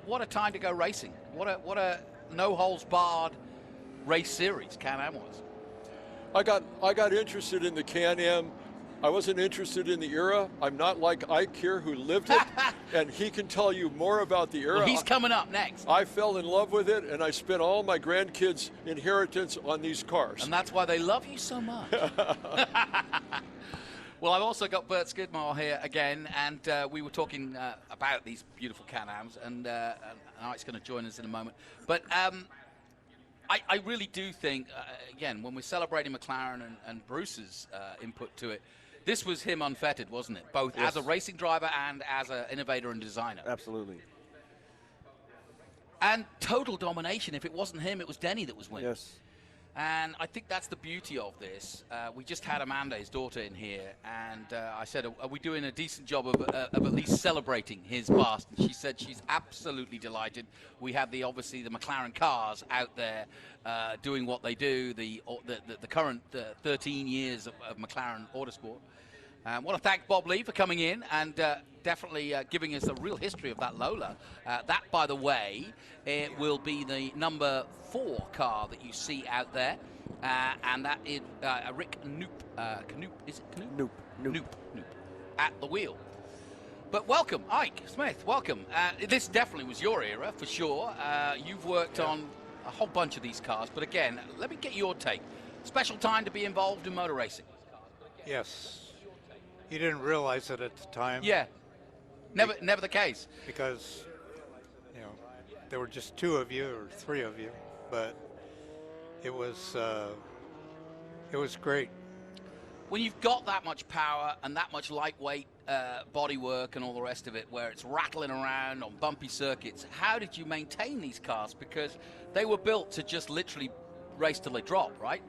what a time to go racing. What a no holds barred race series Can-Am was. I got interested in the Can-Am. I wasn't interested in the era. I'm not like Ike here who lived it, and he can tell you more about the era. Well, he's coming up next. I fell in love with it, and I spent all my grandkids' inheritance on these cars. And that's why they love you so much. Well, I've also got Bert Skidmore here again, and we were talking about these beautiful Can-Ams, and Ike's going to join us in a moment. But I really do think, again, when we're celebrating McLaren and Bruce's input to it, this was him unfettered, wasn't it? Both as a racing driver and as an innovator and designer. Absolutely. And total domination. If it wasn't him, it was Denny that was winning. Yes. And I think that's the beauty of this. We just had Amanda, his daughter, in here, and I said, are we doing a decent job of at least celebrating his past? And she said she's absolutely delighted. We have obviously the McLaren cars out there doing what they do, the current 13 years of McLaren Autosport. I want to thank Bob Lee for coming in and definitely giving us a real history of that Lola. That, by the way, it will be the number 4 car that you see out there, and that is Rick Knoop. Is it Knoop? Knoop at the wheel. But welcome, Ike Smith. Welcome. This definitely was your era for sure. You've worked on a whole bunch of these cars, but again, let me get your take. Special time to be involved in motor racing. Yes. You didn't realize it at the time. Yeah, never the case. Because, you know, there were just 2 of you or 3 of you, but it was great. When you've got that much power and that much lightweight bodywork and all the rest of it, where it's rattling around on bumpy circuits, how did you maintain these cars? Because they were built to just literally race till they drop, right?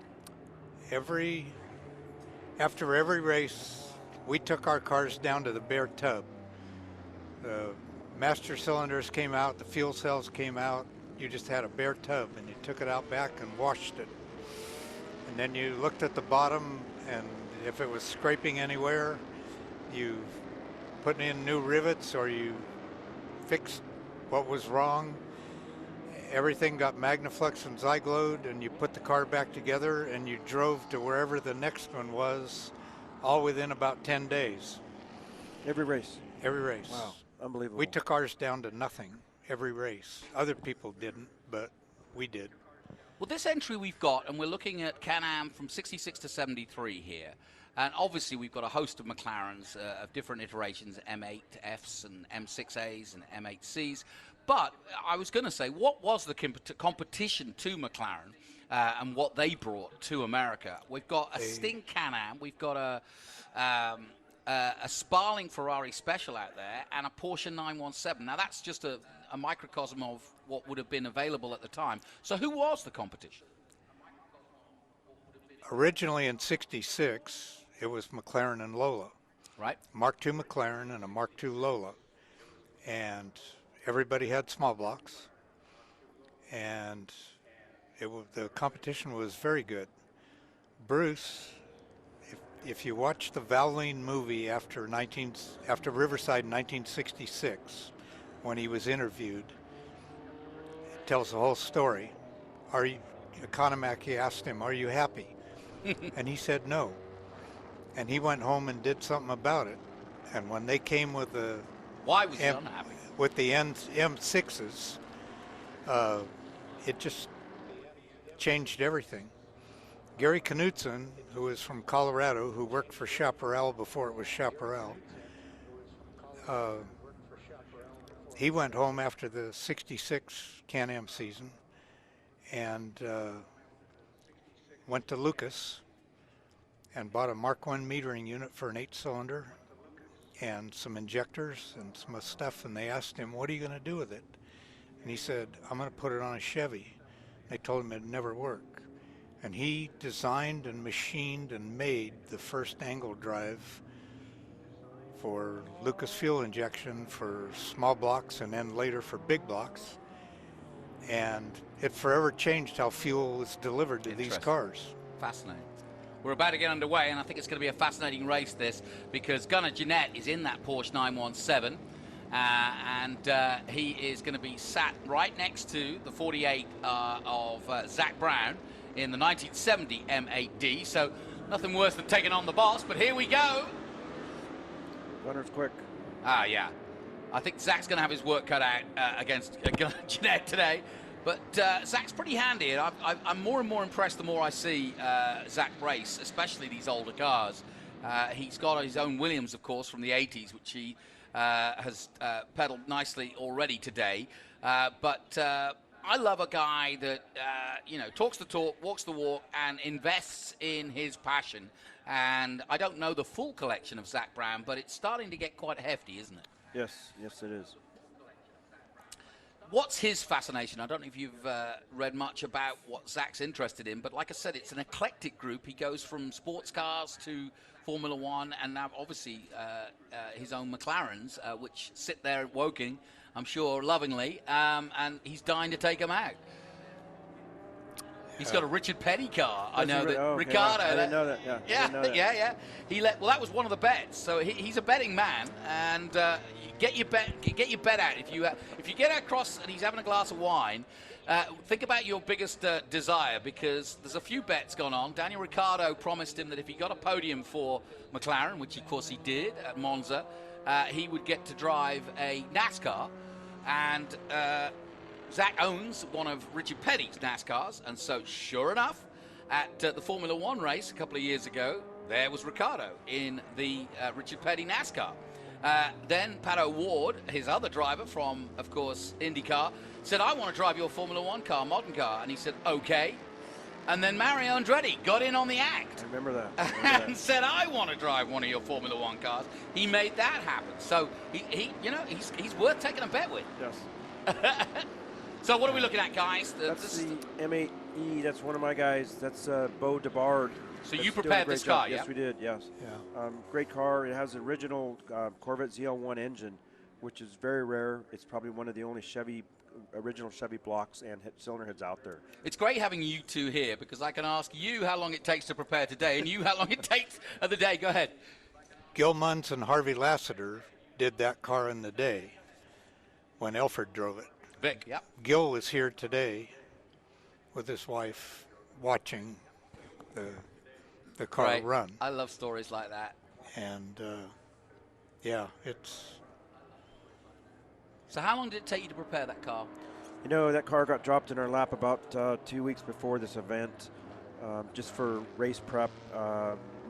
After every race, we took our cars down to the bare tub. The master cylinders came out, the fuel cells came out. You just had a bare tub, and you took it out back and washed it. And then you looked at the bottom, and if it was scraping anywhere, you put in new rivets or you fixed what was wrong. Everything got Magnaflux and Zyglode, and you put the car back together, and you drove to wherever the next one was, all within about 10 days. Every race? Every race. Wow, unbelievable. We took ours down to nothing every race. Other people didn't, but we did. Well, this entry we've got, and we're looking at Can-Am from 66 to 73 here. And obviously we've got a host of McLarens of different iterations, M8Fs and M6As and M8Cs. But I was going to say, what was the competition to McLaren and what they brought to America? We've got a Sting Can-Am, we've got a Sparling Ferrari Special out there, and a Porsche 917. Now that's just a microcosm of what would have been available at the time. So who was the competition? Originally in '66, it was McLaren and Lola. Right. Mark II McLaren and a Mark II Lola. And everybody had small blocks. And the competition was very good. Bruce, if you watch the Valvoline movie after Riverside in 1966, when he was interviewed, it tells the whole story. Economac asked him, "Are you happy?" And he said no. And he went home and did something about it. And when they came with the Why was he unhappy? With the M6s, it just changed everything. Gary Knutson, who is from Colorado, who worked for Chaparral before it was Chaparral, he went home after the '66 Can-Am season and went to Lucas and bought a Mark I metering unit for an 8-cylinder and some injectors and some stuff, and they asked him, "What are you going to do with it?" And he said, "I'm going to put it on a Chevy." They told him it'd never work. And he designed and machined and made the first angle drive for Lucas fuel injection for small blocks and then later for big blocks. And it forever changed how fuel was delivered to these cars. Fascinating. We're about to get underway, and I think it's going to be a fascinating race, this, because Gunnar Jeanette is in that Porsche 917. He is going to be sat right next to the 48 of Zach Brown in the 1970 M8D. So nothing worse than taking on the boss, but here we go. Runner's quick. Yeah. I think Zach's going to have his work cut out against Jeanette today. But Zach's pretty handy. And I'm more and more impressed the more I see Zach race, especially these older cars. He's got his own Williams, of course, from the 80s, which he has pedaled nicely already today. But I love a guy that, talks the talk, walks the walk, and invests in his passion. And I don't know the full collection of Zach Brown, but it's starting to get quite hefty, isn't it? Yes, it is. What's his fascination? I don't know if you've read much about what Zach's interested in, but like I said, it's an eclectic group. He goes from sports cars to Formula One, and now obviously his own McLarens, which sit there at Woking, I'm sure, lovingly, and he's dying to take them out. He's got a Richard Petty car. I know that. Okay. Ricardo. I didn't know that. Yeah. Well, that was one of the bets. So he's a betting man, and get your bet out. If you get across and he's having a glass of wine, think about your biggest desire, because there's a few bets gone on. Daniel Ricciardo promised him that if he got a podium for McLaren, which of course he did at Monza, he would get to drive a NASCAR, and Zach owns one of Richard Petty's NASCARs, and so sure enough, at the Formula One race a couple of years ago, there was Ricciardo in the Richard Petty NASCAR. Then Pato Ward, his other driver from, of course, IndyCar, said, I want to drive your Formula One car, modern car. And he said, okay. And then Mario Andretti got in on the act. I remember that. And said, I want to drive one of your Formula One cars. He made that happen. So, he's worth taking a bet with. Yes. So what are we looking at, guys? That's the M8E. That's one of my guys. That's Beau DeBard. So you prepared this car, yeah? Yes, we did, yes. Yeah. Great car. It has the original Corvette ZL1 engine, which is very rare. It's probably one of the only original Chevy blocks and cylinder heads out there. It's great having you two here, because I can ask you how long it takes to prepare today, and you how long it takes of the day. Go ahead. Gil Munz and Harvey Lassiter did that car in the day when Elford drove it. Vic, yep. Gil was here today with his wife watching the car Right. run. I love stories like that. And, it's... So how long did it take you to prepare that car? You know, that car got dropped in our lap about 2 weeks before this event, just for race prep,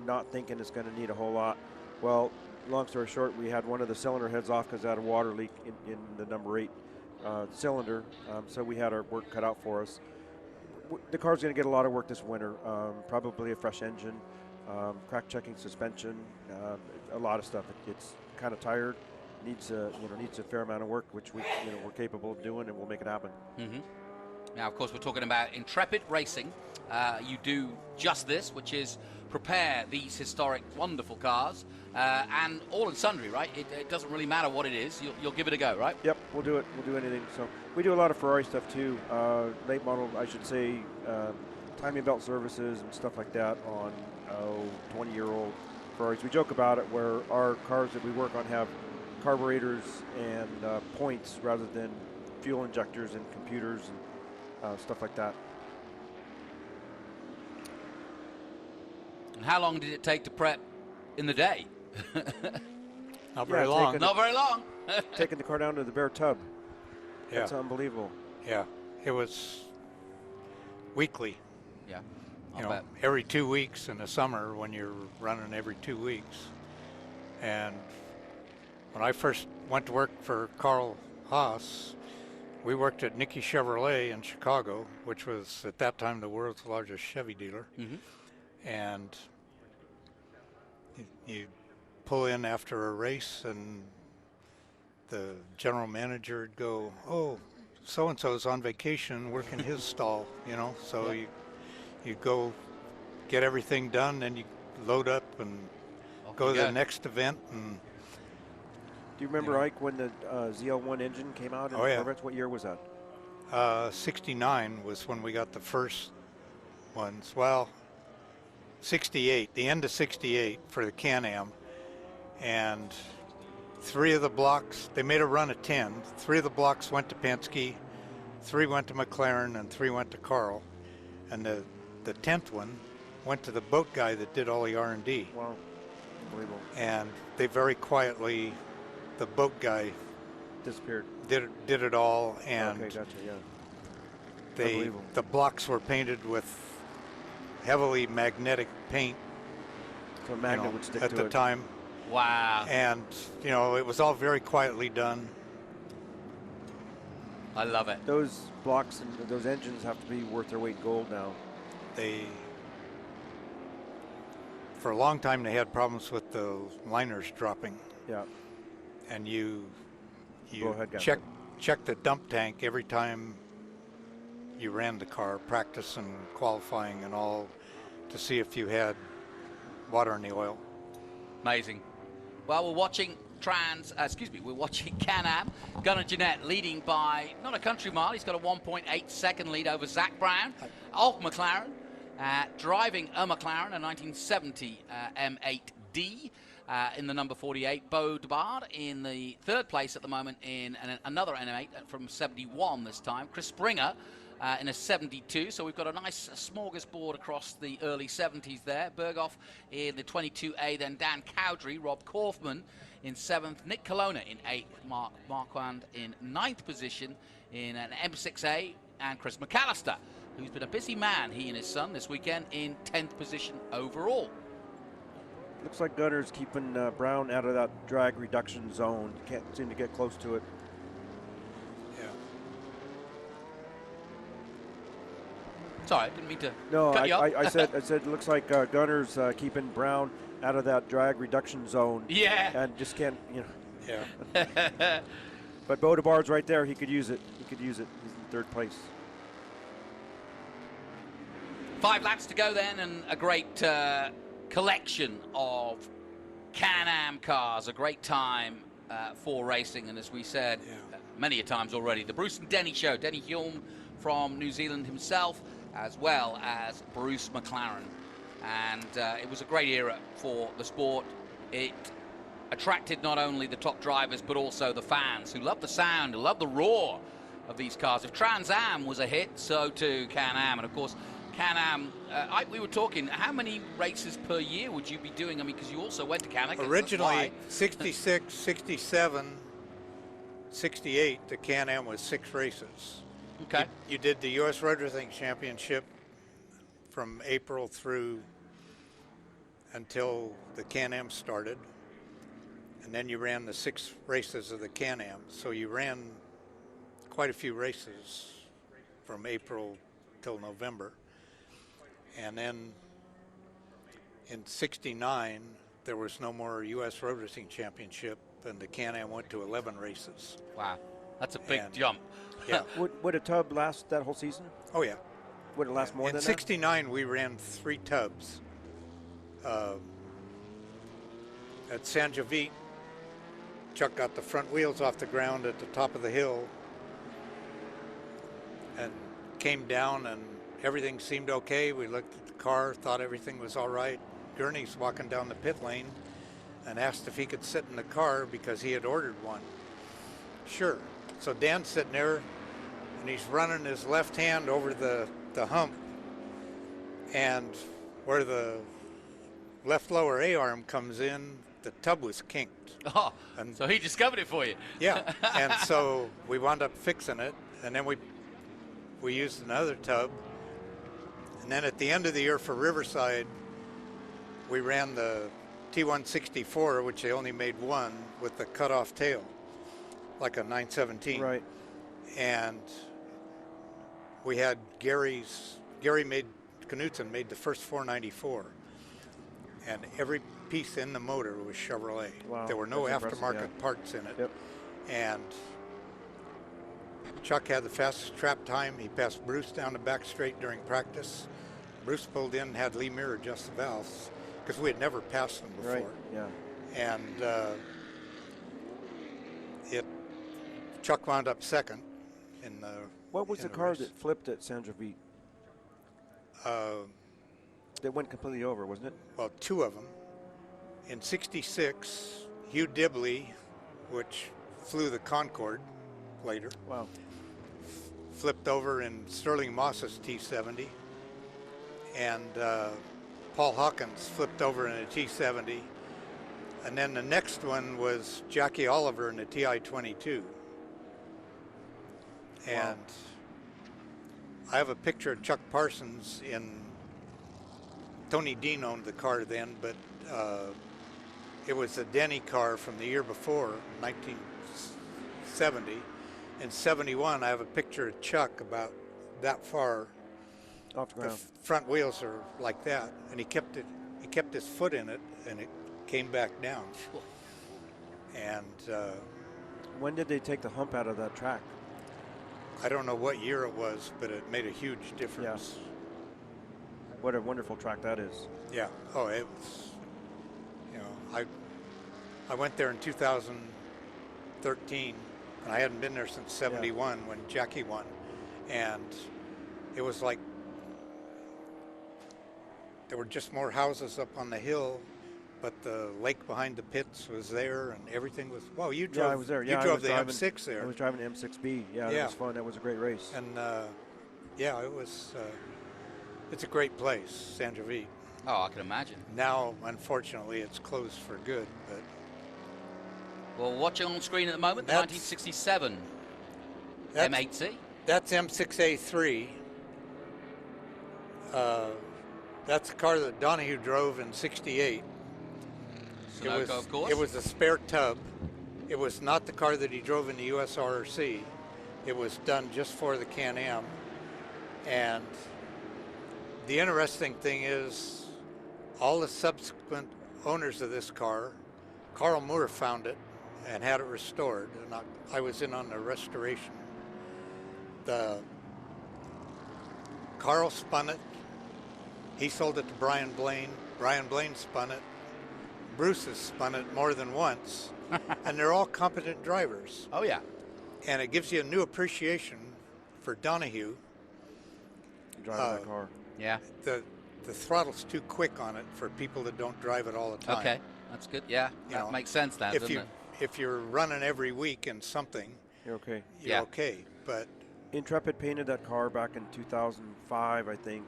not thinking it's going to need a whole lot. Well, long story short, we had one of the cylinder heads off because it had a water leak in the number 8 cylinder, so we had our work cut out for us. The car's going to get a lot of work this winter, probably a fresh engine, crack checking suspension, a lot of stuff. It's kind of tired, needs a fair amount of work, which we're capable of doing, and we'll make it happen. Mm-hmm. Now, of course, we're talking about Intrepid Racing. You do just this, which is prepare these historic, wonderful cars, and all in sundry, right? It doesn't really matter what it is. You'll give it a go, right? Yep, we'll do it. We'll do anything. So we do a lot of Ferrari stuff too. Late model, I should say, timing belt services and stuff like that on 20-year-old Ferraris. We joke about it where our cars that we work on have carburetors and points rather than fuel injectors and computers and stuff like that. And how long did it take to prep in the day? Not very long. Not very long. Taking the car down to the bare tub. Yeah. That's unbelievable. Yeah. It was weekly. Yeah. You know, every 2 weeks in the summer when you're running every 2 weeks. And when I first went to work for Carl Haas, we worked at Nicky Chevrolet in Chicago, which was at that time the world's largest Chevy dealer. Mm-hmm. And you pull in after a race and the general manager would go, oh, so-and-so's on vacation working his stall, so you go get everything done, and you load up and go to the next event. And do you remember, Ike, when the ZL1 engine came out in Corvettes? What year was that? 69 was when we got the first ones. Well, 68, the end of 68 for the Can-Am. And 3 of the blocks, they made a run of 10. 3 of the blocks went to Penske, 3 went to McLaren, and 3 went to Carl. And the 10th one went to the boat guy that did all the R&D. Wow. Unbelievable. And they very quietly, the boat guy Disappeared. did it all, and Okay, gotcha, yeah. the blocks were painted with heavily magnetic paint, So a magnet would stick at to the it. time. Wow. And, it was all very quietly done. I love it. Those blocks and those engines have to be worth their weight in gold now. For a long time, they had problems with the liners dropping. Yeah. And you Go ahead, guys. check the dump tank every time you ran the car, practice and qualifying and all, to see if you had water in the oil. Amazing. Well, we're watching we're watching Can-Am. Gunnar Jeanette leading by not a country mile. He's got a 1.8 second lead over Zach Brown of McLaren, driving a McLaren, a 1970 M8D. In the number 48, Beau Debard in the 3rd place at the moment in another M8 from 71 this time. Chris Springer in a 72, so we've got a nice smorgasbord across the early 70s there. Berghoff in the 22A, then Dan Cowdrey, Rob Kaufman in 7th, Nick Colonna in 8th, Mark Marquand in 9th position in an M6A, and Chris McAllister, who's been a busy man, he and his son, this weekend in 10th position overall. Looks like Gunnar's keeping Brown out of that drag reduction zone. Can't seem to get close to it. Yeah. Sorry, I didn't mean to No, cut you off. I said it looks like Gunnar's keeping Brown out of that drag reduction zone. Yeah. And just can't, Yeah. But Beau Debard's right there. He could use it. He's in 3rd place. 5 laps to go then, and a great collection of Can-Am cars. A great time for racing, and as we said many a times already, the Bruce and Denny show. Denny Hulme from New Zealand himself, as well as Bruce McLaren. And it was a great era for the sport. It attracted not only the top drivers, but also the fans who love the sound, who love the roar of these cars. If Trans Am was a hit, so too Can-Am. And of course, Can-Am, we were talking, how many races per year would you be doing? I mean, because you also went to Canada. Originally, 66, 67, 68, the Can-Am was 6 races. Okay. You did the U.S. Road Racing Championship from April through until the Can-Am started. And then you ran the 6 races of the Can-Am. So you ran quite a few races from April till November. And then in 69, there was no more U.S. Road Racing Championship, and the Can-Am went to 11 races. Wow, that's a big And- jump. Yeah. Would a tub last that whole season? Oh, yeah. Would it last more In than 69, we ran 3 tubs. At San Javit, Chuck got the front wheels off the ground at the top of the hill and came down, and everything seemed okay. We looked at the car, thought everything was all right. Gurney's walking down the pit lane and asked if he could sit in the car because he had ordered one. Sure. So Dan's sitting there, and he's running his left hand over the hump, and where the left lower A-arm comes in, the tub was kinked. Oh, And- so he discovered it for you. Yeah, and so we wound up fixing it, and then we used another tub. And then at the end of the year for Riverside, we ran the T164, which they only made one, with the cut-off tail, like a 917. Right. And we had Knutson made the first 494. And every piece in the motor was Chevrolet. Wow, There were no that's impressive, aftermarket yeah. parts in it. Yep. And Chuck had the fastest trap time. He passed Bruce down the back straight during practice. Bruce pulled in and had Lee Muir adjust the valves because we had never passed them before. Right. Yeah. And Chuck wound up second in the. What was in the the car race. that flipped at San Javit? That went completely over, wasn't it? Well, 2 of them. In '66, Hugh Dibley which flew the Concorde later. Wow. Flipped over in Sterling Moss's T70. And Paul Hawkins flipped over in a T70. And then the next one was Jackie Oliver in the TI-22. And I have a picture of Chuck Parsons Tony Dean owned the car then, but it was a Denny car from the year before, 1970. In 71, I have a picture of Chuck about that far. Off the The ground. front wheels are like that, and he kept his foot in it, and it came back down. And When did they take the hump out of that track? I don't know what year it was, but it made a huge difference. What a wonderful track that is. Yeah. Oh, it was. You know, I went there in 2013, and I hadn't been there since '71 when Jackie won, and it was like there were just more houses up on the hill, but the lake behind the pits was there, and everything was. Well, you drove. Yeah, I was there. Yeah, you drove the M6 there. I was driving the M6B. Yeah, Yeah. that was fun. That was a great race. And yeah, it was. It's a great place, San Javi. Oh, I can imagine. Now, unfortunately, it's closed for good. But Well, watching on screen at the moment, the That's- 1967 that's, M8C. that's M6A3. That's a car that Donahue drove in '68. Sunoco, of course. It was a spare tub. It was not the car that he drove in the USRC. It was done just for the Can-Am. And the interesting thing is, all the subsequent owners of this car, Carl Moore found it and had it restored, and I was in on the restoration. Carl spun it. He sold it to Brian Blaine. Brian Blaine spun it. Bruce has spun it more than once, and they're all competent drivers. Oh, yeah. And it gives you a new appreciation for Donahue. Driving that car. Yeah. The throttle's too quick on it for people that don't drive it all the time. Okay. That's good. Yeah. You That know, makes sense, that, doesn't it? If you're running every week in something, You're okay. you're Yeah. okay. But Intrepid painted that car back in 2005, I think.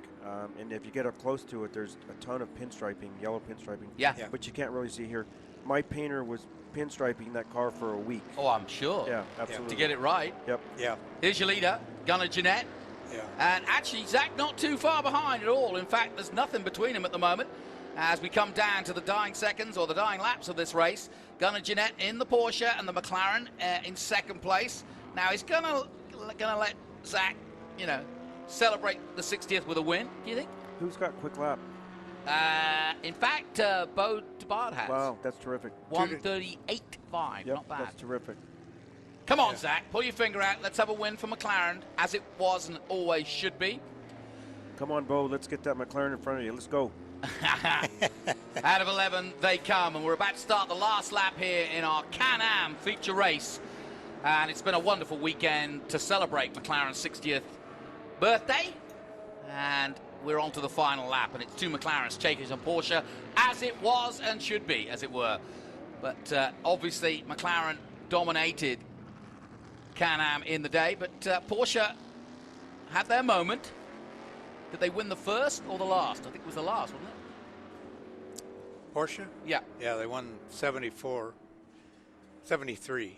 And if you get up close to it, there's a ton of pinstriping, yellow pinstriping. Yeah. Yeah. But you can't really see here. My painter was pinstriping that car for a week. Oh, I'm sure. Yeah, absolutely. To get it right. Yep. yeah, Here's your leader, Gunnar Jeanette. yeah. And actually, Zach not too far behind at all. In fact, there's nothing between them at the moment. As we come down to the dying seconds or the dying laps of this race, Gunnar Jeanette in the Porsche and the McLaren in second place. Now he's gonna let Zach, celebrate the 60th with a win. Do you think? Who's got quick lap? In fact, Bo DeBard has. Wow, that's terrific. 138.5. Yep, Not bad. that's terrific. Come on, Yeah. Zach. Pull your finger out. Let's have a win for McLaren, as it was and always should be. Come on, Bo, let's get that McLaren in front of you. Let's go. Out of 11, they come, and we're about to start the last lap here in our Can-Am feature race. And it's been a wonderful weekend to celebrate McLaren's 60th birthday. And we're on to the final lap, and it's two McLarens, Chakers and Porsche, as it was and should be, as it were. But obviously, McLaren dominated Can-Am in the day, but Porsche had their moment. Did they win the first or the last? I think it was the last, wasn't it? Porsche? Yeah. Yeah, they won 73.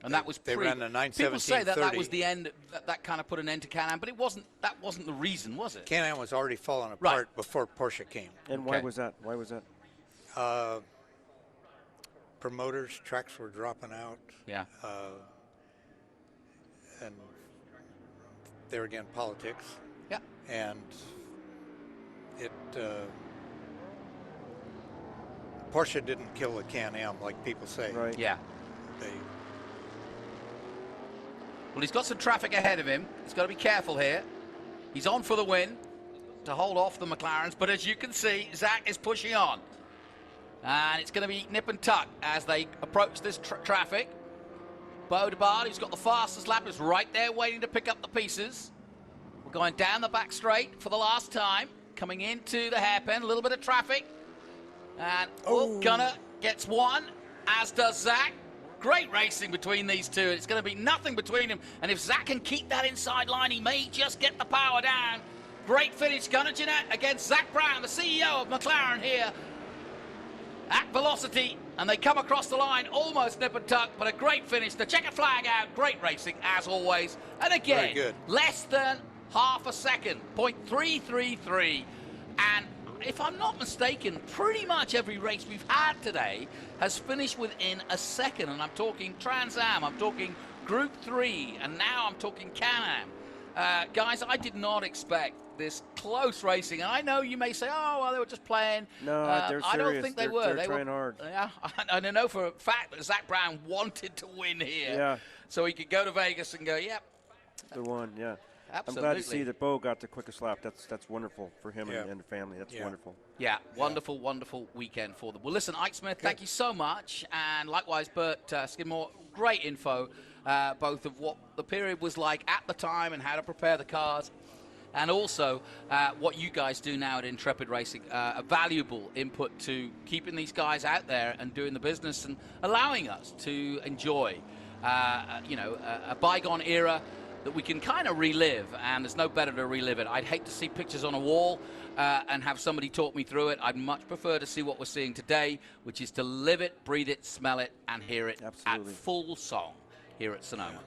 And that was They ran the People say that 917-30. was the end. That kind of put an end to Can-Am, but it wasn't. That wasn't the reason, was it? Can-Am was already falling apart Right. before Porsche came. And why Okay. was that? Why was that? Promoters, tracks were dropping out, Yeah. and there again, politics. Yeah. And it Porsche didn't kill the Can-Am like people say. Right. Yeah. They, Well, he's got some traffic ahead of him. He's got to be careful here. He's on for the win to hold off the McLarens, but as you can see, Zach is pushing on. And it's going to be nip and tuck as they approach this traffic. Bo DeBard, who's got the fastest lap, is right there waiting to pick up the pieces. We're going down the back straight for the last time. Coming into the hairpin, a little bit of traffic. And Gunnar gets one. as does Zach. Great racing between these two. It's going to be nothing between them. And if Zach can keep that inside line, he may just get the power down. Great finish, Gunnar Jeanette against Zach Brown, the CEO of McLaren here at Velocity. And they come across the line almost nip and tuck, but a great finish. The checkered flag out. Great racing, as always. And again, less than half a second, 0.333. And if I'm not mistaken, pretty much every race we've had today has finished within a second. And I'm talking Trans Am, I'm talking Group 3, and now I'm talking Can-Am. Guys, I did not expect this close racing. And I know you may say, oh, well, they were just playing. No, they're serious. I don't think they were. They're trying hard. Yeah, and I know for a fact that Zach Brown wanted to win here. Yeah. So he could go to Vegas and go, yep. The one, yeah. Absolutely. I'm glad to see that Bo got the quickest lap. That's wonderful for him and the family. That's wonderful. Yeah, wonderful, wonderful weekend for them. Well, listen, Ike Smith, thank you so much. And likewise, Bert Skidmore, great info, both of what the period was like at the time and how to prepare the cars. And also what you guys do now at Intrepid Racing, a valuable input to keeping these guys out there and doing the business and allowing us to enjoy, a bygone era that we can kind of relive, and there's no better to relive it. I'd hate to see pictures on a wall and have somebody talk me through it. I'd much prefer to see what we're seeing today, which is to live it, breathe it, smell it, and hear it at full song here at Sonoma.